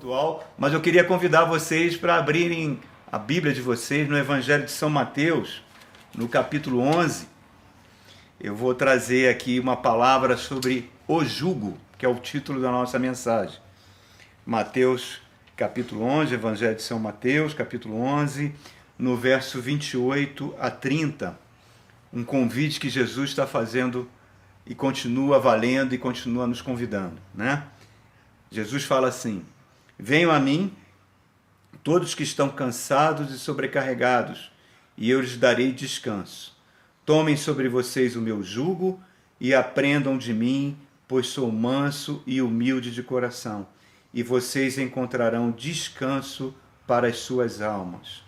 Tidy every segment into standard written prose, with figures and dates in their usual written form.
atual, mas eu queria convidar vocês para abrirem a Bíblia de vocês no Evangelho de São Mateus, no capítulo 11. Eu vou trazer aqui uma palavra sobre o jugo, que é o título da nossa mensagem. Mateus, capítulo 11, Evangelho de São Mateus, capítulo 11, no verso 28 a 30. Um convite que Jesus está fazendo e continua valendo e continua nos convidando, né? Jesus fala assim: venham a mim, todos que estão cansados e sobrecarregados, e eu lhes darei descanso. Tomem sobre vocês o meu jugo e aprendam de mim, pois sou manso e humilde de coração, e vocês encontrarão descanso para as suas almas.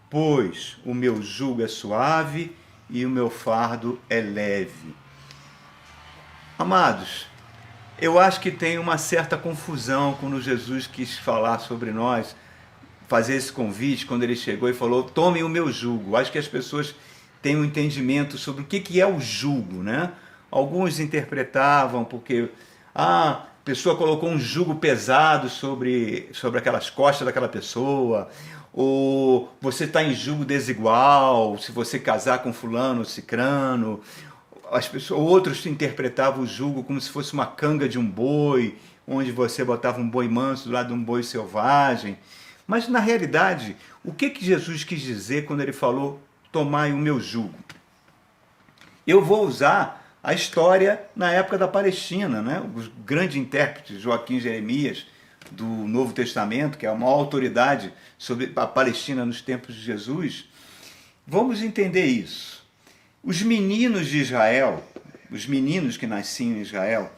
Pois o meu jugo é suave e o meu fardo é leve. Amados, eu acho que tem uma certa confusão quando Jesus quis falar sobre nós, fazer esse convite, quando ele chegou e falou, tomem o meu jugo. Acho que as pessoas têm um entendimento sobre o que é o jugo, né? Alguns interpretavam porque a pessoa colocou um jugo pesado sobre aquelas costas daquela pessoa, ou você está em jugo desigual, se você casar com fulano ou cicrano. Outros interpretavam o jugo como se fosse uma canga de um boi, onde você botava um boi manso do lado de um boi selvagem. Mas, na realidade, o que Jesus quis dizer quando ele falou, tomai o meu jugo? Eu vou usar a história na época da Palestina, né? O grande intérprete Joaquim Jeremias, do Novo Testamento, que é a maior autoridade sobre a Palestina nos tempos de Jesus. Vamos entender isso. Os meninos de Israel, os meninos que nasciam em Israel,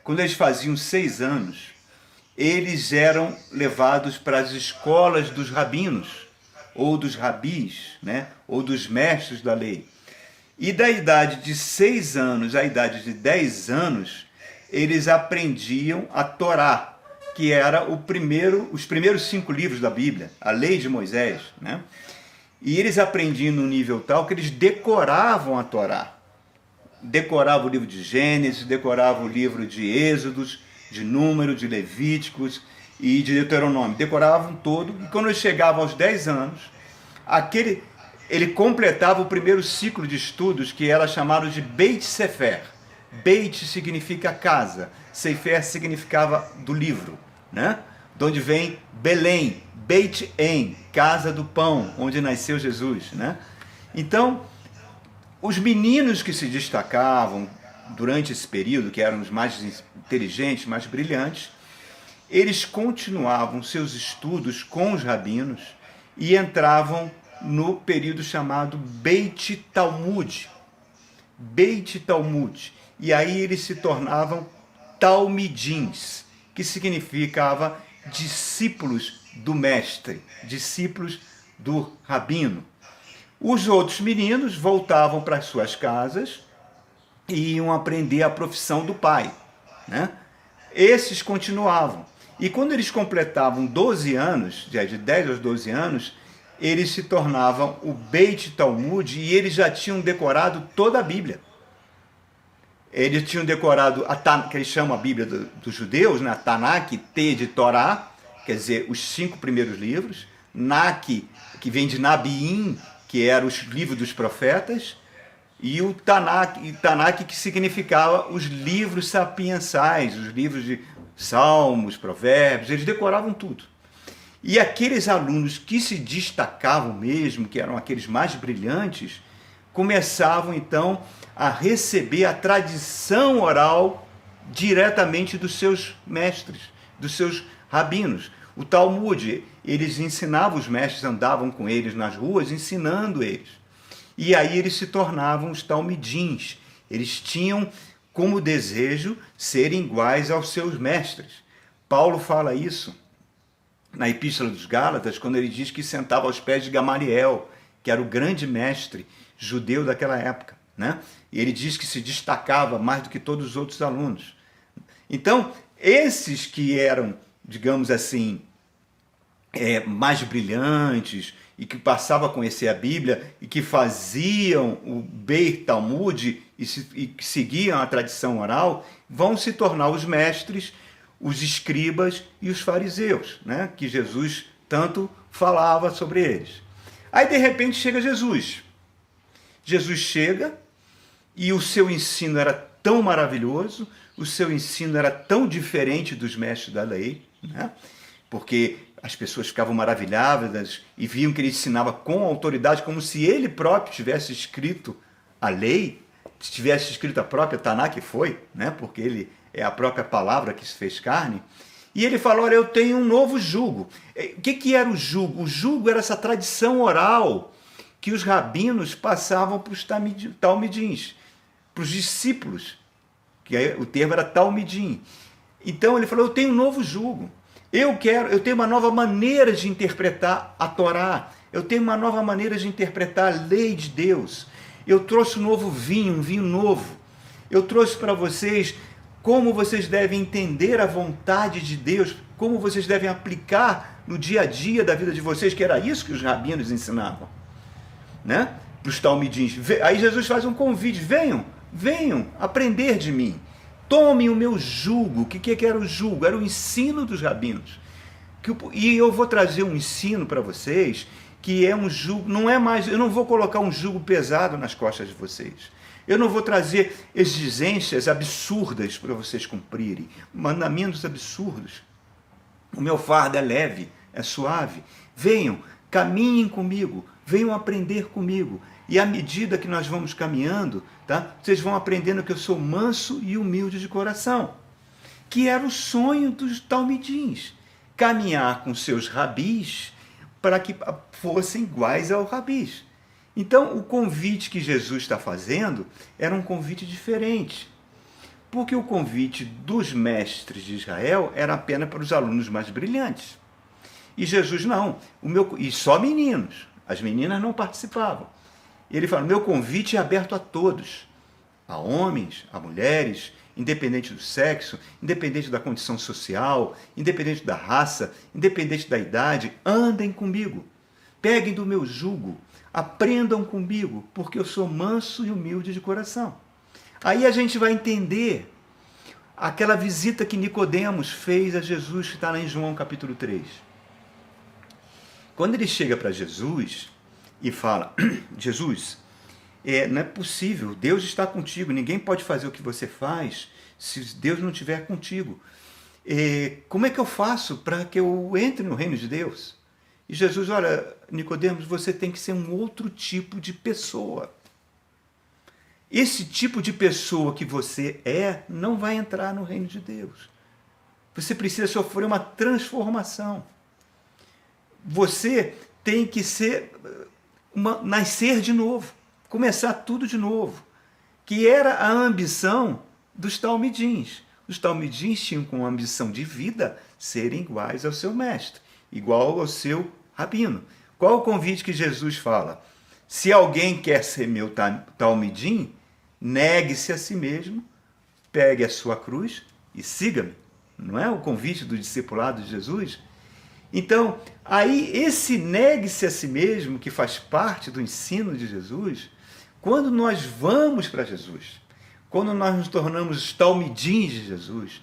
quando eles faziam 6 anos, eles eram levados para as escolas dos rabinos, ou dos rabis, né? Ou dos mestres da lei. E da idade de 6 anos à idade de 10 anos, eles aprendiam a Torá, que era os primeiros 5 livros da Bíblia, a lei de Moisés, né? E eles aprendiam num nível tal que eles decoravam a Torá. Decoravam o livro de Gênesis, decoravam o livro de Êxodos, de Número, de Levíticos e de Deuteronômio. Decoravam todo. E quando ele chegava aos 10 anos, ele completava o primeiro ciclo de estudos, que era chamado de Beit Sefer. Beit significa casa, Sefer significava do livro, né? De onde vem Belém, Beit-En, casa do pão, onde nasceu Jesus, né? Então, os meninos que se destacavam durante esse período, que eram os mais inteligentes, mais brilhantes, eles continuavam seus estudos com os rabinos e entravam no período chamado Beit Talmud. Beit Talmud. E aí eles se tornavam talmidins, que significava discípulos do mestre, discípulos do rabino. Os outros meninos voltavam para as suas casas e iam aprender a profissão do pai, né? Esses continuavam. E quando eles completavam 12 anos, de 10 aos 12 anos, eles se tornavam o Beit Talmud e eles já tinham decorado toda a Bíblia. Eles tinham decorado, que eles chamam a Bíblia dos judeus, né? Tanakh, T de Torá, quer dizer, os 5 primeiros livros, Nak, que vem de Nabiim, que eram os livros dos profetas, e o Tanakh, que significava os livros sapiensais, os livros de Salmos, Provérbios, eles decoravam tudo. E aqueles alunos que se destacavam mesmo, que eram aqueles mais brilhantes, começavam então a receber a tradição oral diretamente dos seus mestres, dos seus rabinos. O Talmud, eles ensinavam, os mestres andavam com eles nas ruas, ensinando eles. E aí eles se tornavam os talmidins. Eles tinham como desejo serem iguais aos seus mestres. Paulo fala isso na Epístola dos Gálatas, quando ele diz que sentava aos pés de Gamaliel, que era o grande mestre judeu daquela época, né? E ele diz que se destacava mais do que todos os outros alunos. Então, esses que eram, digamos assim, mais brilhantes e que passavam a conhecer a Bíblia e que faziam o Beit Talmud e que seguiam a tradição oral, vão se tornar os mestres. os escribas e os fariseus, né? Que Jesus tanto falava sobre eles. Aí, de repente, chega Jesus. Jesus chega e o seu ensino era tão maravilhoso, o seu ensino era tão diferente dos mestres da lei, né? Porque as pessoas ficavam maravilhadas e viam que ele ensinava com autoridade, como se ele próprio tivesse escrito a lei, tivesse escrito a própria Taná, que foi, né? Porque ele é a própria palavra que se fez carne. E ele falou, olha, eu tenho um novo jugo. O que era o jugo? O jugo era essa tradição oral que os rabinos passavam para os talmidins, para os discípulos, que o termo era talmidim. Então ele falou, eu tenho um novo jugo. Eu tenho uma nova maneira de interpretar a Torá. Eu tenho uma nova maneira de interpretar a lei de Deus. Eu trouxe um novo vinho, um vinho novo. Eu trouxe para vocês como vocês devem entender a vontade de Deus, como vocês devem aplicar no dia a dia da vida de vocês, que era isso que os rabinos ensinavam, né? Para os talmidins. Aí Jesus faz um convite, venham aprender de mim. Tomem o meu jugo. O que era o jugo? Era o ensino dos rabinos. E eu vou trazer um ensino para vocês que é um jugo, não é mais, eu não vou colocar um jugo pesado nas costas de vocês. Eu não vou trazer exigências absurdas para vocês cumprirem, mandamentos absurdos. O meu fardo é leve, é suave. Venham, caminhem comigo, venham aprender comigo. E à medida que nós vamos caminhando, tá, vocês vão aprendendo que eu sou manso e humilde de coração. Que era o sonho dos talmidins. Caminhar com seus rabis para que fossem iguais ao rabis. Então, o convite que Jesus está fazendo era um convite diferente. Porque o convite dos mestres de Israel era apenas para os alunos mais brilhantes. E Jesus não. E só meninos. As meninas não participavam. Ele fala, meu convite é aberto a todos. A homens, a mulheres, independente do sexo, independente da condição social, independente da raça, independente da idade, andem comigo. Peguem do meu jugo. Aprendam comigo, porque eu sou manso e humilde de coração. Aí a gente vai entender aquela visita que Nicodemos fez a Jesus, que está lá em João capítulo 3. Quando ele chega para Jesus e fala, Jesus, não é possível, Deus está contigo, ninguém pode fazer o que você faz se Deus não estiver contigo. Como é que eu faço para que eu entre no reino de Deus? E Jesus, olha, Nicodemos, você tem que ser um outro tipo de pessoa. Esse tipo de pessoa que você não vai entrar no reino de Deus. Você precisa sofrer uma transformação. Você tem que nascer de novo, começar tudo de novo, que era a ambição dos talmidins. Os talmidins tinham como ambição de vida serem iguais ao seu mestre, igual ao seu rabino. Qual o convite que Jesus fala? Se alguém quer ser meu talmidim, negue-se a si mesmo, pegue a sua cruz e siga-me. Não é o convite do discipulado de Jesus? Então, aí esse negue-se a si mesmo, que faz parte do ensino de Jesus, quando nós vamos para Jesus, quando nós nos tornamos talmidins de Jesus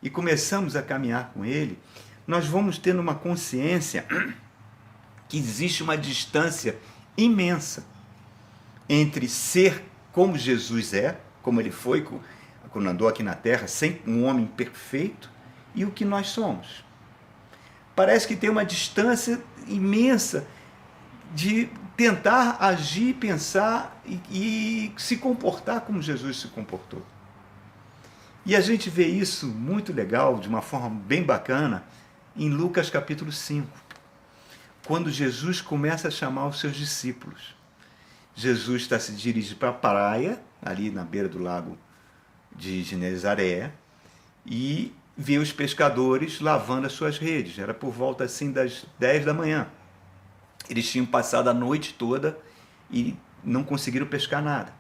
e começamos a caminhar com Ele, nós vamos tendo uma consciência que existe uma distância imensa entre ser como Jesus é, como Ele foi quando andou aqui na Terra, sem um homem perfeito, e o que nós somos. Parece que tem uma distância imensa de tentar agir, pensar e se comportar como Jesus se comportou. E a gente vê isso muito legal, de uma forma bem bacana, em Lucas capítulo 5, quando Jesus começa a chamar os seus discípulos. Jesus está se dirigindo para a praia, ali na beira do lago de Genezaré, e vê os pescadores lavando as suas redes. Era por volta assim das 10 da manhã. Eles tinham passado a noite toda e não conseguiram pescar nada.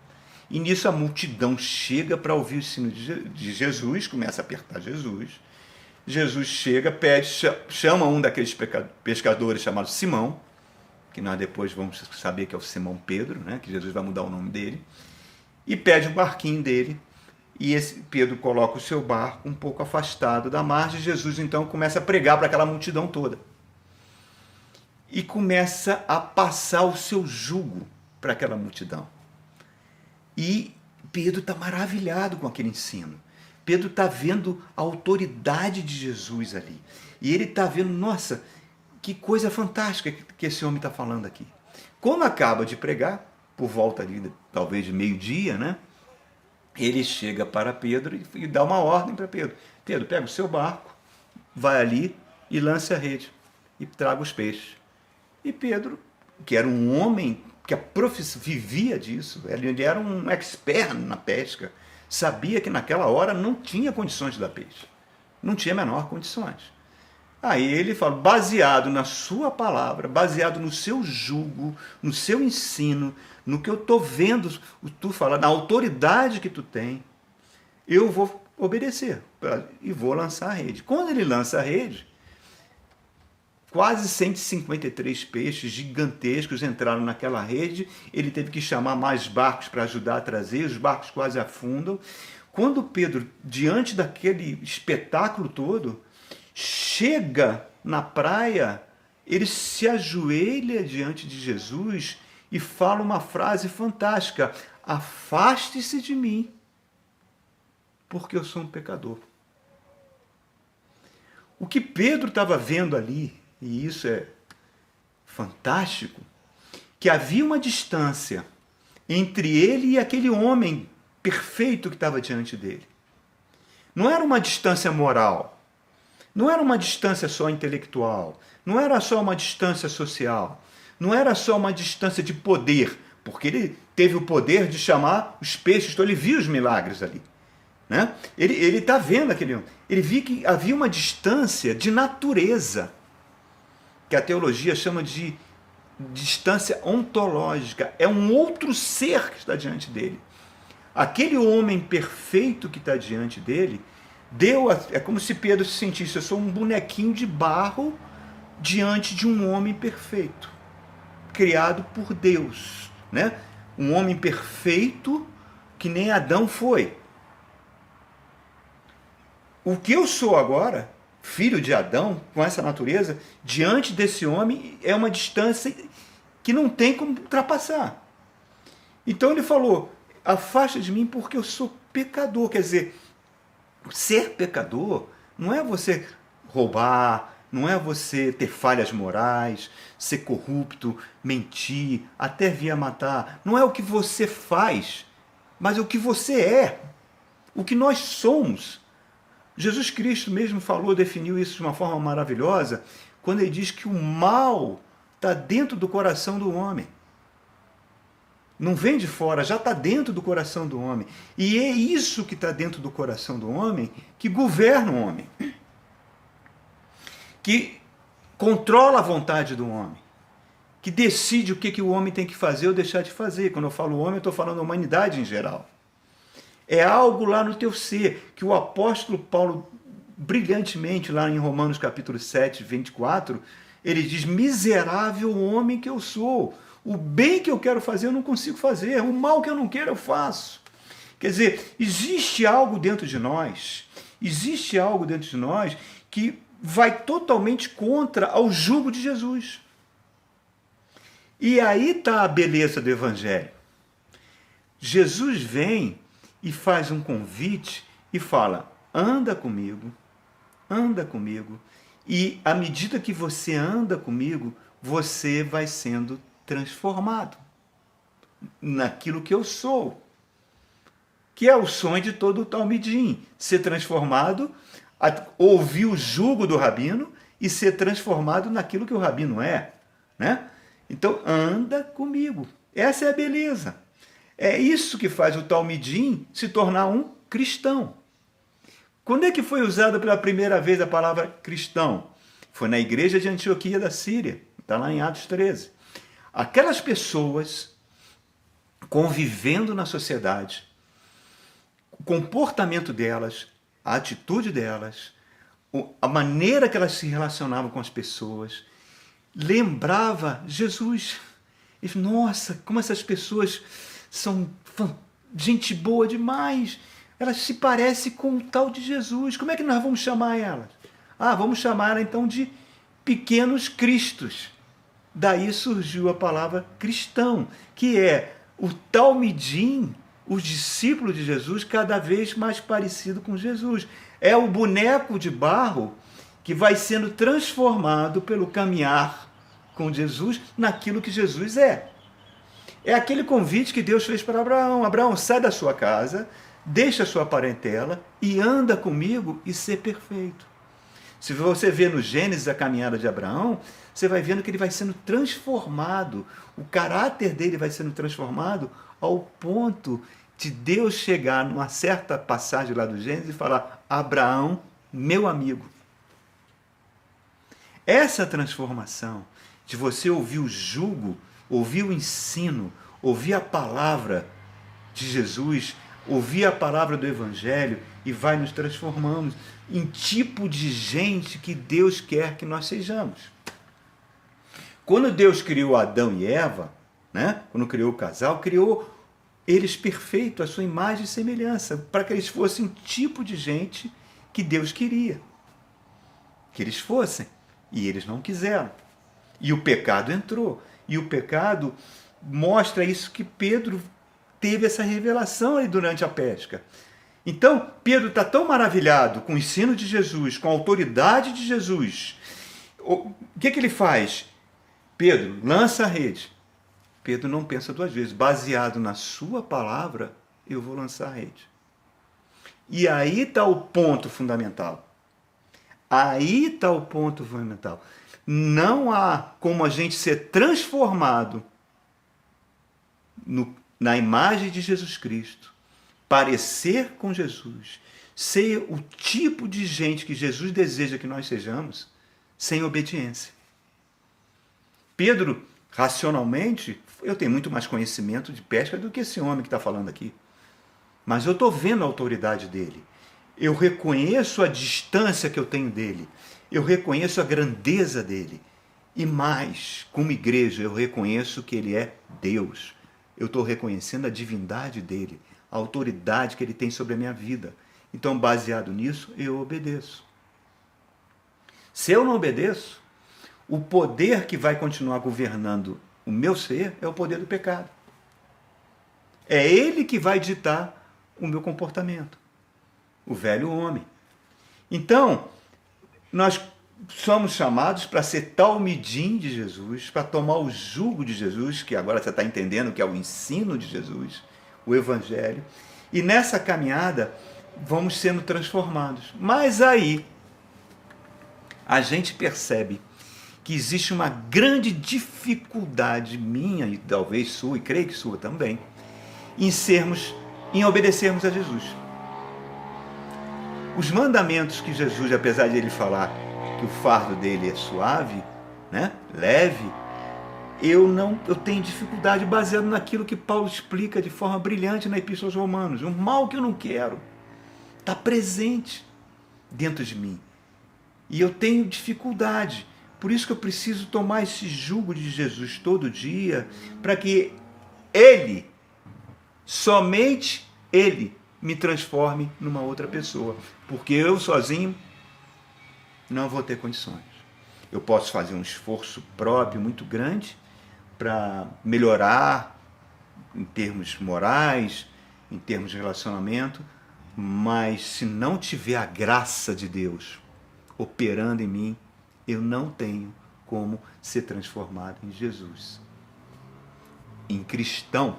E nisso a multidão chega para ouvir o ensino de Jesus, começa a apertar Jesus. Jesus chega, chama um daqueles pescadores chamado Simão, que nós depois vamos saber que é o Simão Pedro, né? Que Jesus vai mudar o nome dele, e pede o barquinho dele E esse Pedro coloca o seu barco um pouco afastado da margem. Jesus então começa a pregar para aquela multidão toda. E começa a passar o seu jugo para aquela multidão. E Pedro está maravilhado com aquele ensino. Pedro está vendo a autoridade de Jesus ali. E ele está vendo, nossa, que coisa fantástica que esse homem está falando aqui. Quando acaba de pregar, por volta ali, talvez de meio-dia, né? Ele chega para Pedro e dá uma ordem para Pedro. Pedro, pega o seu barco, vai ali e lance a rede e traga os peixes. E Pedro, que era um homem que vivia disso, ele era um expert na pesca, sabia que naquela hora não tinha condições de dar peixe. Não tinha a menor condições. Aí ele fala, baseado na sua palavra, baseado no seu jugo, no seu ensino, no que eu estou vendo tu falar, na autoridade que tu tem, eu vou obedecer e vou lançar a rede. Quando ele lança a rede, quase 153 peixes gigantescos entraram naquela rede, ele teve que chamar mais barcos para ajudar a trazer, os barcos quase afundam. Quando Pedro, diante daquele espetáculo todo, chega na praia, ele se ajoelha diante de Jesus e fala uma frase fantástica: afaste-se de mim, porque eu sou um pecador. O que Pedro estava vendo ali, e isso é fantástico, que havia uma distância entre ele e aquele homem perfeito que estava diante dele. Não era uma distância moral, não era uma distância só intelectual, não era só uma distância social, não era só uma distância de poder, porque ele teve o poder de chamar os peixes, então ele viu os milagres ali. Né? Ele está vendo aquele homem. Ele viu que havia uma distância de natureza, que a teologia chama de distância ontológica. É um outro ser que está diante dele. Aquele homem perfeito que está diante dele, é como se Pedro se sentisse, eu sou um bonequinho de barro diante de um homem perfeito, criado por Deus. Né? Um homem perfeito que nem Adão foi. O que eu sou agora, filho de Adão, com essa natureza, diante desse homem, é uma distância que não tem como ultrapassar. Então ele falou, afasta de mim porque eu sou pecador. Quer dizer, ser pecador não é você roubar, não é você ter falhas morais, ser corrupto, mentir, até vir a matar. Não é o que você faz, mas é o que você é, o que nós somos. Jesus Cristo mesmo falou, definiu isso de uma forma maravilhosa, quando ele diz que o mal está dentro do coração do homem. Não vem de fora, já está dentro do coração do homem. E é isso que está dentro do coração do homem que governa o homem. Que controla a vontade do homem. Que decide o que o homem tem que fazer ou deixar de fazer. Quando eu falo homem, eu estou falando a humanidade em geral. É algo lá no teu ser, que o apóstolo Paulo, brilhantemente, lá em Romanos capítulo 7, 24, ele diz, miserável homem que eu sou, o bem que eu quero fazer eu não consigo fazer, o mal que eu não quero eu faço. Quer dizer, existe algo dentro de nós que vai totalmente contra ao jugo de Jesus. E aí está a beleza do Evangelho. Jesus vem e faz um convite e fala, anda comigo, e à medida que você anda comigo, você vai sendo transformado naquilo que eu sou, que é o sonho de todo o talmidim, ser transformado, ouvir o jugo do rabino e ser transformado naquilo que o rabino é. Né? Então, anda comigo. Essa é a beleza. É isso que faz o talmidim se tornar um cristão. Quando é que foi usada pela primeira vez a palavra cristão? Foi na igreja de Antioquia da Síria, está lá em Atos 13. Aquelas pessoas convivendo na sociedade, o comportamento delas, a atitude delas, a maneira que elas se relacionavam com as pessoas, lembrava Jesus. E, nossa, como essas pessoas são gente boa demais. Elas se parecem com o tal de Jesus. Como é que nós vamos chamar elas? Vamos chamar ela então de pequenos cristos. Daí surgiu a palavra cristão, que é o talmidim, os discípulos de Jesus, cada vez mais parecido com Jesus. É o boneco de barro que vai sendo transformado pelo caminhar com Jesus naquilo que Jesus é. É aquele convite que Deus fez para Abraão. Abraão, sai da sua casa, deixa a sua parentela e anda comigo e ser perfeito. Se você vê no Gênesis a caminhada de Abraão, você vai vendo que ele vai sendo transformado, o caráter dele vai sendo transformado ao ponto de Deus chegar numa certa passagem lá do Gênesis e falar: Abraão, meu amigo. Essa transformação de você ouvir o jugo, ouvir o ensino, ouvir a palavra de Jesus, ouvir a palavra do Evangelho e vai nos transformando em tipo de gente que Deus quer que nós sejamos. Quando Deus criou Adão e Eva, né? Quando criou o casal, criou eles perfeitos, a sua imagem e semelhança, para que eles fossem o tipo de gente que Deus queria que eles fossem. E eles não quiseram. E o pecado entrou. E o pecado mostra isso que Pedro teve essa revelação aí durante a pesca. Então, Pedro está tão maravilhado com o ensino de Jesus, com a autoridade de Jesus. O que ele faz? Pedro, lança a rede. Pedro não pensa duas vezes. Baseado na sua palavra, eu vou lançar a rede. E aí está o ponto fundamental. Aí está o ponto fundamental. Não há como a gente ser transformado na imagem de Jesus Cristo, parecer com Jesus, ser o tipo de gente que Jesus deseja que nós sejamos, sem obediência. Pedro, racionalmente, eu tenho muito mais conhecimento de pesca do que esse homem que está falando aqui. Mas eu estou vendo a autoridade dele. Eu reconheço a distância que eu tenho dele. Eu reconheço a grandeza dele. E mais, como igreja, eu reconheço que ele é Deus. Eu estou reconhecendo a divindade dele, a autoridade que ele tem sobre a minha vida. Então, baseado nisso, eu obedeço. Se eu não obedeço, o poder que vai continuar governando o meu ser é o poder do pecado. É ele que vai ditar o meu comportamento. O velho homem. Então, nós somos chamados para ser talmidim de Jesus, para tomar o jugo de Jesus, que agora você está entendendo que é o ensino de Jesus, o Evangelho. E nessa caminhada, vamos sendo transformados. Mas aí, a gente percebe que existe uma grande dificuldade minha, e talvez sua, e creio que sua também, em obedecermos a Jesus. Os mandamentos que Jesus, apesar de ele falar que o fardo dele é suave, né, leve, eu tenho dificuldade baseado naquilo que Paulo explica de forma brilhante na Epístola aos Romanos. O mal que eu não quero está presente dentro de mim. E eu tenho dificuldade. Por isso que eu preciso tomar esse jugo de Jesus todo dia, para que ele, somente ele, me transforme numa outra pessoa. Porque eu sozinho não vou ter condições. Eu posso fazer um esforço próprio muito grande para melhorar em termos morais, em termos de relacionamento, mas se não tiver a graça de Deus operando em mim, eu não tenho como ser transformado em Jesus. Em cristão,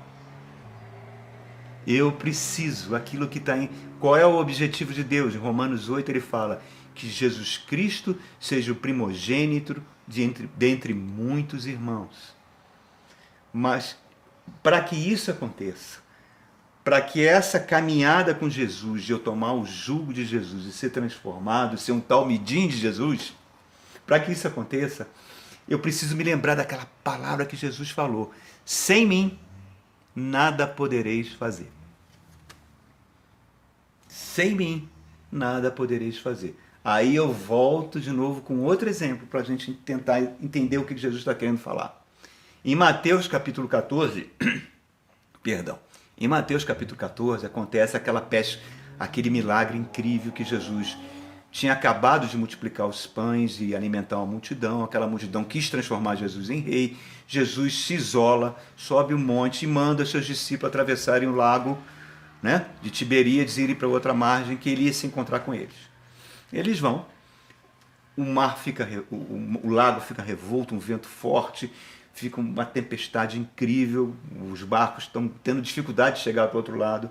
eu preciso, aquilo que está em... Qual é o objetivo de Deus? Em Romanos 8 ele fala que Jesus Cristo seja o primogênito dentre muitos irmãos. Mas para que isso aconteça, para que essa caminhada com Jesus, de eu tomar o jugo de Jesus e ser transformado, ser um talmidim de Jesus, para que isso aconteça, eu preciso me lembrar daquela palavra que Jesus falou: sem mim, nada podereis fazer. Sem mim, nada podereis fazer. Aí eu volto de novo com outro exemplo para a gente tentar entender o que Jesus está querendo falar. Em Mateus capítulo 14, em Mateus capítulo 14 acontece aquela pesca, aquele milagre incrível que Jesus tinha acabado de multiplicar os pães e alimentar uma multidão. Aquela multidão quis transformar Jesus em rei. Jesus se isola, sobe um monte e manda seus discípulos atravessarem o lago, né, de Tiberíades e irem para outra margem, que ele ia se encontrar com eles. Eles vão, o lago fica revolto, um vento forte, fica uma tempestade incrível, os barcos estão tendo dificuldade de chegar para o outro lado.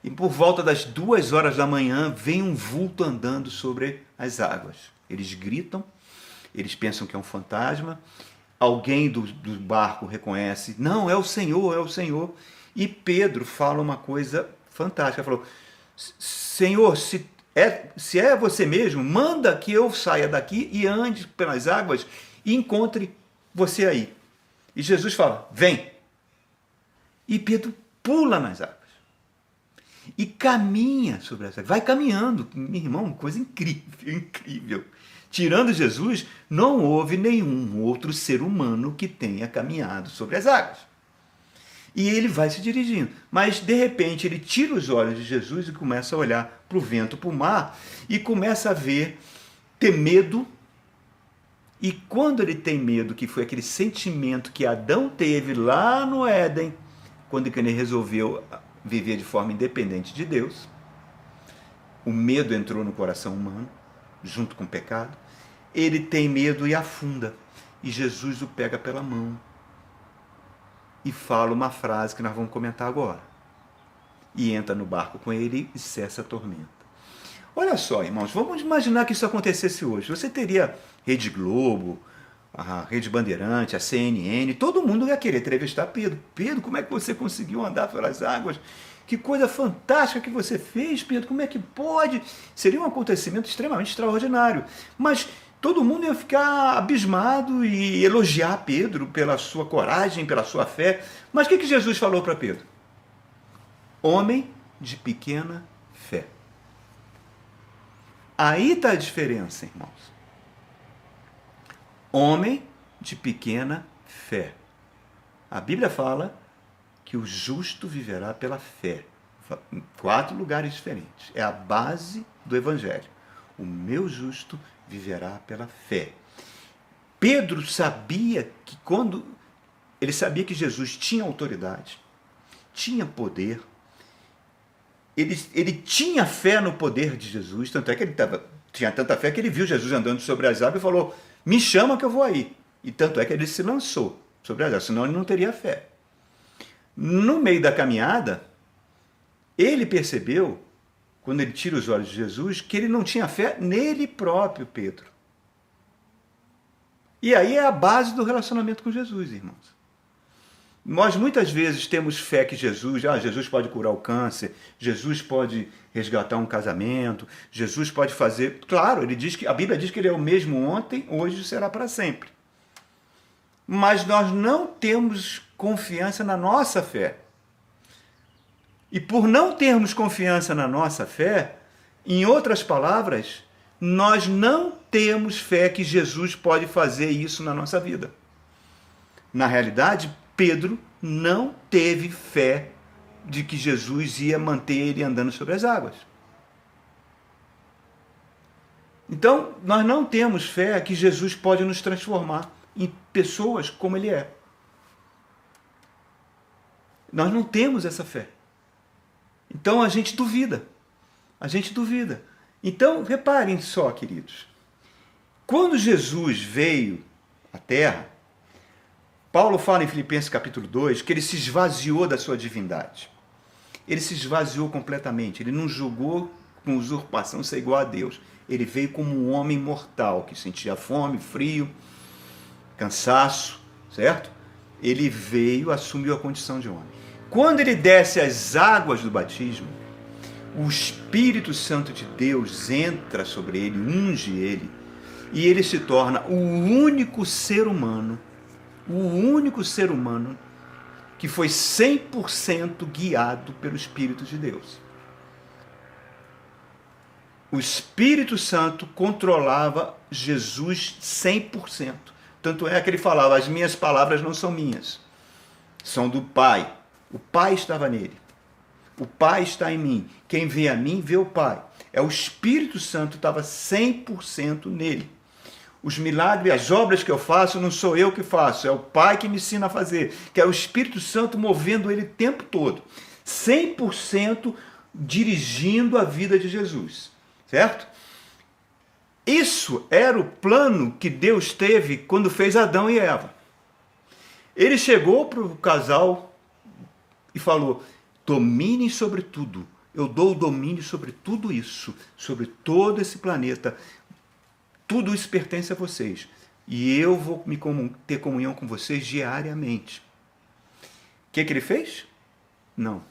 E por volta das 2 horas da manhã, vem um vulto andando sobre as águas. Eles gritam, eles pensam que é um fantasma. Alguém do barco reconhece, não, é o Senhor, é o Senhor. E Pedro fala uma coisa fantástica. Falou, Senhor, se é você mesmo, manda que eu saia daqui e ande pelas águas e encontre você aí. E Jesus fala, vem. E Pedro pula nas águas. E caminha sobre as águas. Vai caminhando. Meu irmão, coisa incrível, incrível. Tirando Jesus, não houve nenhum outro ser humano que tenha caminhado sobre as águas. E ele vai se dirigindo. Mas, de repente, ele tira os olhos de Jesus e começa a olhar para o vento, para o mar, e começa a ter medo. E quando ele tem medo, que foi aquele sentimento que Adão teve lá no Éden, quando ele resolveu viver de forma independente de Deus, o medo entrou no coração humano, junto com o pecado, ele tem medo e afunda. E Jesus o pega pela mão e fala uma frase que nós vamos comentar agora. E entra no barco com ele e cessa a tormenta. Olha só, irmãos, vamos imaginar que isso acontecesse hoje. Você teria Rede Globo, a Rede Bandeirante, a CNN, todo mundo ia querer entrevistar Pedro. Pedro, como é que você conseguiu andar pelas águas? Que coisa fantástica que você fez, Pedro, como é que pode? Seria um acontecimento extremamente extraordinário. Mas todo mundo ia ficar abismado e elogiar Pedro pela sua coragem, pela sua fé. Mas o que Jesus falou para Pedro? Homem de pequena fé. Aí está a diferença, irmãos. Homem de pequena fé. A Bíblia fala que o justo viverá pela fé. Em 4 lugares diferentes. É a base do Evangelho. O meu justo viverá pela fé. Pedro sabia que ele sabia que Jesus tinha autoridade, tinha poder, ele tinha fé no poder de Jesus, tanto é que ele tinha tanta fé que ele viu Jesus andando sobre as águas e falou, me chama que eu vou aí. E tanto é que ele se lançou sobre as águas, senão ele não teria fé. No meio da caminhada, ele percebeu, quando ele tira os olhos de Jesus, que ele não tinha fé nele próprio, Pedro. E aí é a base do relacionamento com Jesus, irmãos. Nós muitas vezes temos fé que Jesus pode curar o câncer, Jesus pode resgatar um casamento, Jesus pode fazer... Claro, a Bíblia diz que ele é o mesmo ontem, hoje e será para sempre. Mas nós não temos confiança na nossa fé. E por não termos confiança na nossa fé, em outras palavras, nós não temos fé que Jesus pode fazer isso na nossa vida. Na realidade, Pedro não teve fé de que Jesus ia manter ele andando sobre as águas. Então, nós não temos fé que Jesus pode nos transformar em pessoas como ele é. Nós não temos essa fé. Então a gente duvida. A gente duvida. Então, reparem só, queridos. Quando Jesus veio à Terra, Paulo fala em Filipenses capítulo 2 que ele se esvaziou da sua divindade. Ele se esvaziou completamente. Ele não julgou com usurpação ser igual a Deus. Ele veio como um homem mortal, que sentia fome, frio, cansaço, certo? Ele veio, assumiu a condição de homem. Quando ele desce as águas do batismo, o Espírito Santo de Deus entra sobre ele, unge ele, e ele se torna o único ser humano que foi 100% guiado pelo Espírito de Deus. O Espírito Santo controlava Jesus 100%. Tanto é que ele falava, as minhas palavras não são minhas, são do Pai. O Pai estava nele. O Pai está em mim. Quem vê a mim, vê o Pai. É o Espírito Santo, estava 100% nele. Os milagres, as obras que eu faço, não sou eu que faço, é o Pai que me ensina a fazer, que é o Espírito Santo movendo ele o tempo todo. 100% dirigindo a vida de Jesus, certo? Isso era o plano que Deus teve quando fez Adão e Eva. Ele chegou para o casal e falou: dominem sobre tudo. Eu dou o domínio sobre tudo isso, sobre todo esse planeta. Tudo isso pertence a vocês. E eu vou ter comunhão com vocês diariamente. O que ele fez? Não.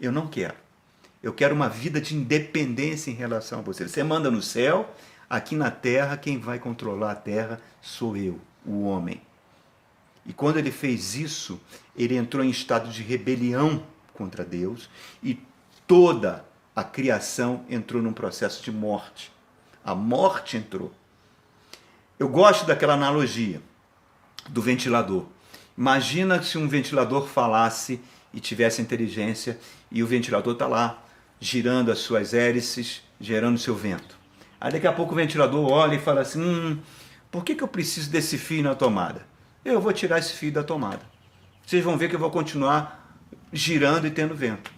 Eu não quero. Eu quero uma vida de independência em relação a vocês. Você manda no céu, aqui na terra, quem vai controlar a terra sou eu, o homem. E quando ele fez isso, ele entrou em estado de rebelião contra Deus e toda a criação entrou num processo de morte. A morte entrou. Eu gosto daquela analogia do ventilador. Imagina se um ventilador falasse e tivesse inteligência e o ventilador está lá, girando as suas hélices, gerando seu vento. Aí daqui a pouco o ventilador olha e fala assim, por que eu preciso desse fio na tomada? Eu vou tirar esse fio da tomada. Vocês vão ver que eu vou continuar girando e tendo vento.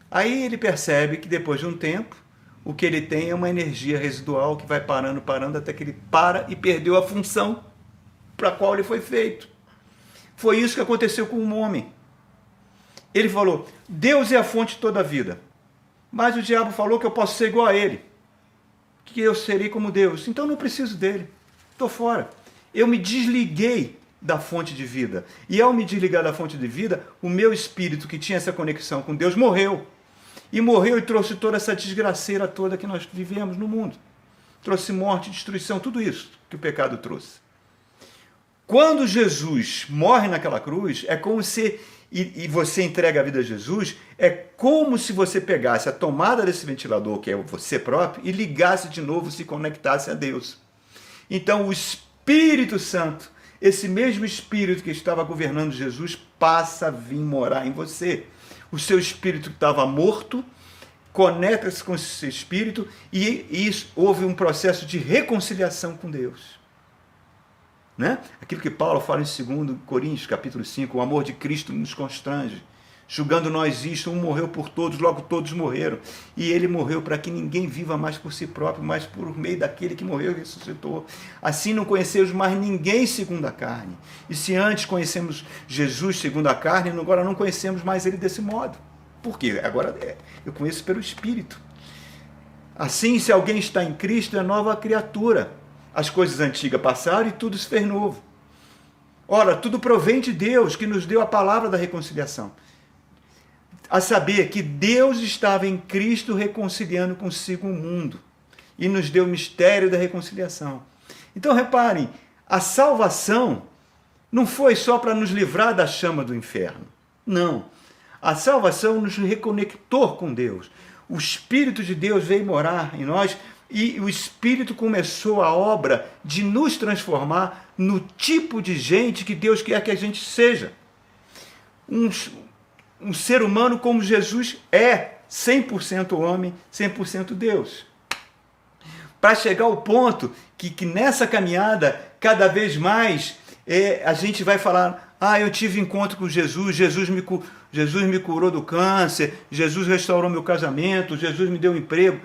Aí ele percebe que depois de um tempo, o que ele tem é uma energia residual que vai parando, até que ele para e perdeu a função para a qual ele foi feito. Foi isso que aconteceu com um homem. Ele falou, Deus é a fonte de toda a vida. Mas o diabo falou que eu posso ser igual a ele. Que eu serei como Deus. Então eu não preciso dele. Estou fora. Eu me desliguei da fonte de vida. E ao me desligar da fonte de vida, o meu espírito que tinha essa conexão com Deus morreu. E morreu e trouxe toda essa desgraceira toda que nós vivemos no mundo. Trouxe morte, destruição, tudo isso que o pecado trouxe. Quando Jesus morre naquela cruz, é como se, e você entrega a vida a Jesus, é como se você pegasse a tomada desse ventilador, que é você próprio, e ligasse de novo, se conectasse a Deus. Então o Espírito Santo, esse mesmo Espírito que estava governando Jesus, passa a vir morar em você. O seu espírito que estava morto, conecta-se com esse espírito e isso, houve um processo de reconciliação com Deus. Né? Aquilo que Paulo fala em 2 Coríntios, capítulo 5, o amor de Cristo nos constrange. Julgando nós isto, um morreu por todos, logo todos morreram. E ele morreu para que ninguém viva mais por si próprio, mas por meio daquele que morreu e ressuscitou. Assim não conhecemos mais ninguém segundo a carne. E se antes conhecemos Jesus segundo a carne, agora não conhecemos mais ele desse modo. Por quê? Agora eu conheço pelo Espírito. Assim, se alguém está em Cristo, é nova criatura. As coisas antigas passaram e tudo se fez novo. Ora, tudo provém de Deus, que nos deu a palavra da reconciliação. A saber que Deus estava em Cristo reconciliando consigo o mundo e nos deu o mistério da reconciliação. Então reparem, a salvação não foi só para nos livrar da chama do inferno. Não. A salvação nos reconectou com Deus. O Espírito de Deus veio morar em nós e o Espírito começou a obra de nos transformar no tipo de gente que Deus quer que a gente seja. Um ser humano como Jesus é, 100% homem, 100% Deus. Para chegar ao ponto que nessa caminhada, cada vez mais, a gente vai falar, eu tive encontro com Jesus, Jesus me curou do câncer, Jesus restaurou meu casamento, Jesus me deu um emprego.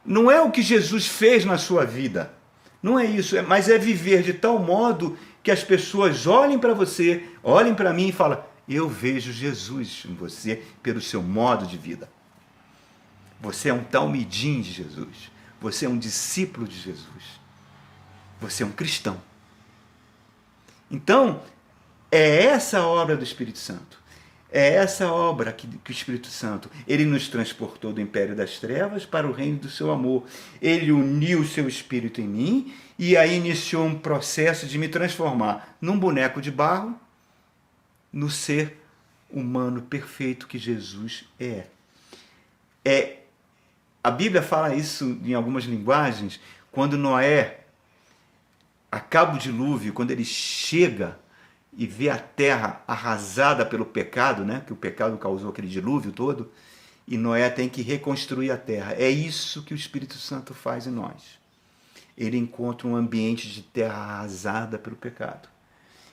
Não é o que Jesus fez na sua vida, não é isso, mas é viver de tal modo que as pessoas olhem para você, olhem para mim e falem, eu vejo Jesus em você pelo seu modo de vida. Você é um talmidim de Jesus. Você é um discípulo de Jesus. Você é um cristão. Então, é essa a obra do Espírito Santo. É essa obra que o Espírito Santo, ele nos transportou do império das trevas para o reino do seu amor. Ele uniu o seu Espírito em mim e aí iniciou um processo de me transformar num boneco de barro, no ser humano perfeito que Jesus é. A Bíblia fala isso em algumas linguagens, quando Noé acaba o dilúvio, quando ele chega e vê a terra arrasada pelo pecado, né, que o pecado causou aquele dilúvio todo, e Noé tem que reconstruir a terra. É isso que o Espírito Santo faz em nós. Ele encontra um ambiente de terra arrasada pelo pecado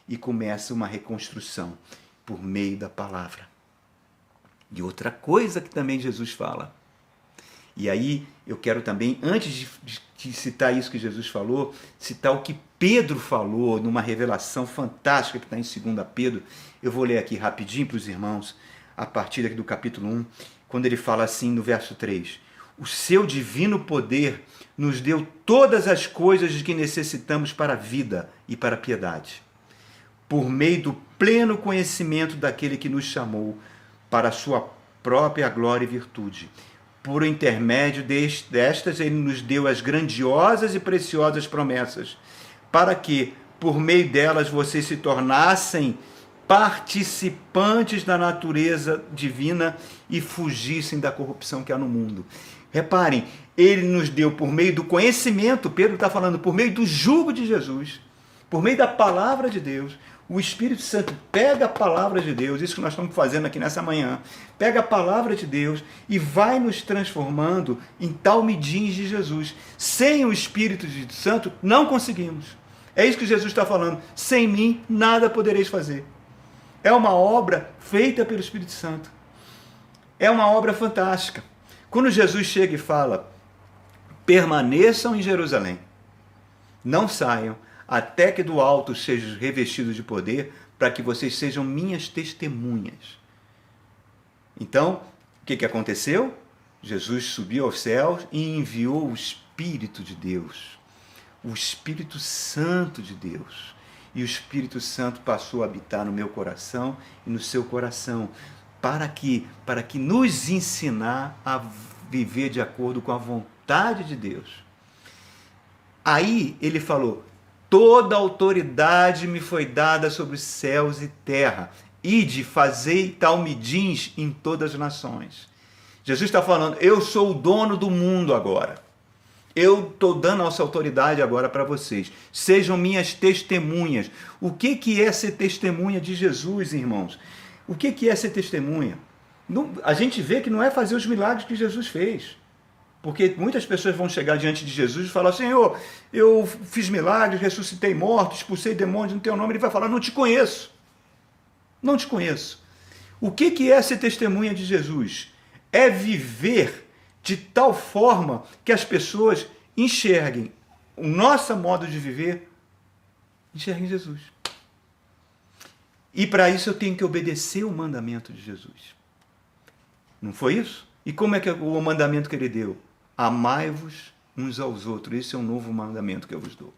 e começa uma reconstrução por meio da palavra. E outra coisa que também Jesus fala, e aí eu quero também, antes de citar isso que Jesus falou, citar o que Pedro falou numa revelação fantástica que está em 2 Pedro. Eu vou ler aqui rapidinho para os irmãos, a partir aqui do capítulo 1, quando ele fala assim no verso 3. O seu divino poder nos deu todas as coisas de que necessitamos para a vida e para a piedade, por meio do pleno conhecimento daquele que nos chamou para a sua própria glória e virtude. Por intermédio destas, ele nos deu as grandiosas e preciosas promessas, para que, por meio delas, vocês se tornassem participantes da natureza divina e fugissem da corrupção que há no mundo. Reparem, ele nos deu por meio do conhecimento, Pedro está falando, por meio do jugo de Jesus, por meio da palavra de Deus. O Espírito Santo pega a palavra de Deus, isso que nós estamos fazendo aqui nessa manhã, pega a palavra de Deus e vai nos transformando em talmidins de Jesus. Sem o Espírito Santo, não conseguimos. É isso que Jesus está falando. Sem mim, nada podereis fazer. É uma obra feita pelo Espírito Santo. É uma obra fantástica. Quando Jesus chega e fala, permaneçam em Jerusalém, não saiam, até que do alto sejam revestidos de poder, para que vocês sejam minhas testemunhas. Então, o que aconteceu? Jesus subiu aos céus e enviou o Espírito de Deus, o Espírito Santo de Deus. E o Espírito Santo passou a habitar no meu coração e no seu coração, para que nos ensinar a viver de acordo com a vontade de Deus. Aí ele falou, toda autoridade me foi dada sobre os céus e terra. Ide, fazei talmidins em todas as nações. Jesus está falando, eu sou o dono do mundo agora. Eu estou dando essa autoridade agora para vocês. Sejam minhas testemunhas. O que é ser testemunha de Jesus, irmãos? O que é ser testemunha? A gente vê que não é fazer os milagres que Jesus fez. Porque muitas pessoas vão chegar diante de Jesus e falar, Senhor, eu fiz milagres, ressuscitei mortos, expulsei demônios no teu nome. Ele vai falar, não te conheço. Não te conheço. O que é ser testemunha de Jesus? É viver de tal forma que as pessoas enxerguem o nosso modo de viver, enxerguem Jesus. E para isso eu tenho que obedecer o mandamento de Jesus. Não foi isso? E como é que é o mandamento que ele deu? Amai-vos uns aos outros. Esse é um novo mandamento que eu vos dou.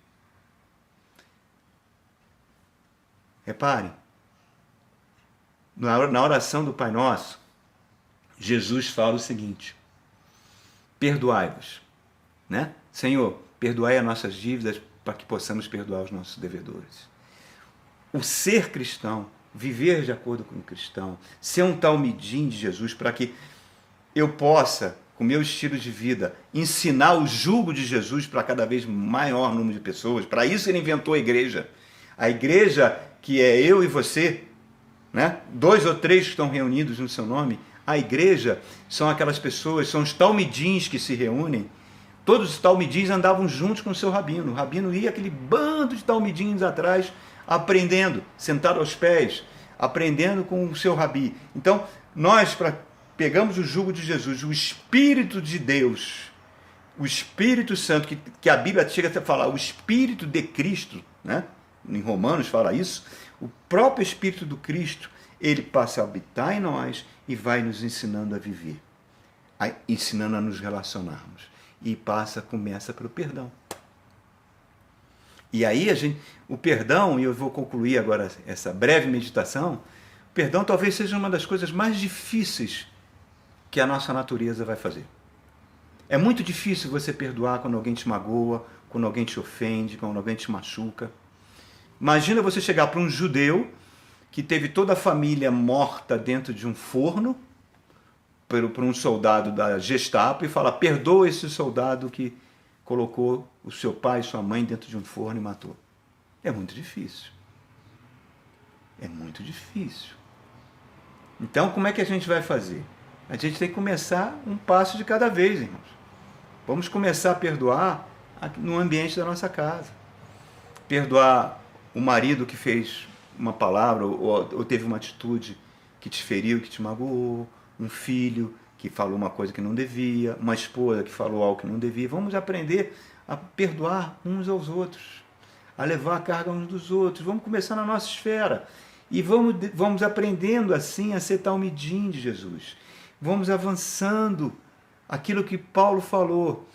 Reparem, na oração do Pai Nosso, Jesus fala o seguinte, perdoai-vos, né? Senhor, perdoai as nossas dívidas para que possamos perdoar os nossos devedores. O ser cristão, viver de acordo com o cristão, ser um talmidim de Jesus para que eu possa, com o meu estilo de vida, ensinar o jugo de Jesus para cada vez maior número de pessoas. Para isso ele inventou a igreja. A igreja que é eu e você, né? 2 ou 3 que estão reunidos no seu nome. A igreja são aquelas pessoas, são os talmidins que se reúnem. Todos os talmidins andavam juntos com o seu rabino. O rabino ia aquele bando de talmidins atrás, aprendendo, sentado aos pés, aprendendo com o seu rabi. Então, nós pegamos o jugo de Jesus, o Espírito de Deus, o Espírito Santo, que a Bíblia chega a falar, o Espírito de Cristo, né? Em Romanos fala isso, o próprio Espírito do Cristo, ele passa a habitar em nós e vai nos ensinando a viver, ensinando a nos relacionarmos. E começa pelo perdão. E aí o perdão, e eu vou concluir agora essa breve meditação, o perdão talvez seja uma das coisas mais difíceis que a nossa natureza vai fazer. É muito difícil você perdoar quando alguém te magoa, quando alguém te ofende, quando alguém te machuca. Imagina você chegar para um judeu que teve toda a família morta dentro de um forno por um soldado da Gestapo e falar, perdoa esse soldado que colocou o seu pai e sua mãe dentro de um forno e matou. É muito difícil. É muito difícil. Então, como é que a gente vai fazer? A gente tem que começar um passo de cada vez, irmãos. Vamos começar a perdoar no ambiente da nossa casa. Perdoar o marido que fez uma palavra ou teve uma atitude que te feriu, que te magoou, um filho que falou uma coisa que não devia, uma esposa que falou algo que não devia. Vamos aprender a perdoar uns aos outros, a levar a carga uns dos outros. Vamos começar na nossa esfera e vamos aprendendo assim a ser talmidim de Jesus. Vamos avançando aquilo que Paulo falou.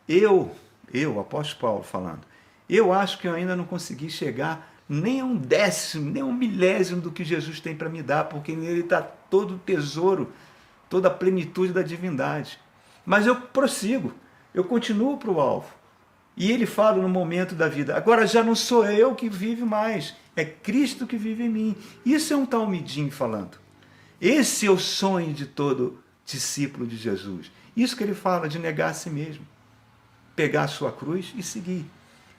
O apóstolo Paulo falando, eu acho que eu ainda não consegui chegar nem a um décimo, nem a um milésimo do que Jesus tem para me dar, porque nele está todo o tesouro, toda a plenitude da divindade. Mas eu prossigo, eu continuo para o alvo. E ele fala no momento da vida, agora já não sou eu que vive mais, é Cristo que vive em mim. Isso é um talmidim falando. Esse é o sonho de todo discípulo de Jesus. Isso que ele fala de negar a si mesmo. Pegar a sua cruz e seguir.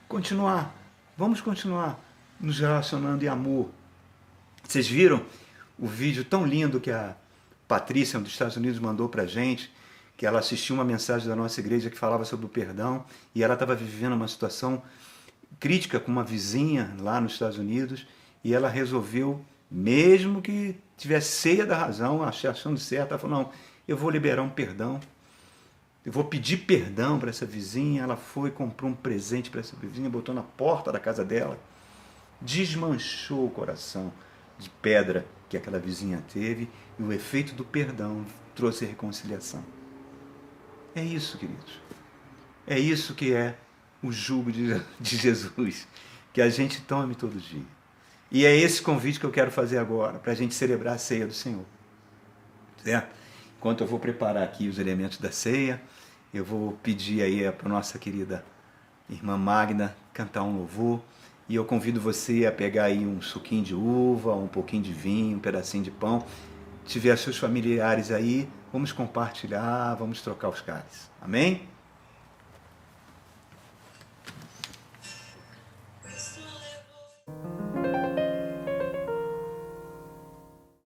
Continuar. Vamos continuar nos relacionando em amor. Vocês viram o vídeo tão lindo que a Patrícia dos Estados Unidos mandou para a gente, que ela assistiu uma mensagem da nossa igreja que falava sobre o perdão e ela estava vivendo uma situação crítica com uma vizinha lá nos Estados Unidos e ela resolveu, mesmo que tivesse cheia da razão, achando certo, ela falou, não, eu vou liberar um perdão. Eu vou pedir perdão para essa vizinha. Ela foi, comprou um presente para essa vizinha, botou na porta da casa dela, desmanchou o coração de pedra que aquela vizinha teve e o efeito do perdão trouxe reconciliação. É isso, queridos. É isso que é o jugo de Jesus, que a gente tome todo dia. E é esse convite que eu quero fazer agora, para a gente celebrar a ceia do Senhor. Certo? Enquanto eu vou preparar aqui os elementos da ceia, eu vou pedir aí para a nossa querida irmã Magna cantar um louvor. E eu convido você a pegar aí um suquinho de uva, um pouquinho de vinho, um pedacinho de pão. Se tiver seus familiares aí, vamos compartilhar, vamos trocar os cálices. Amém?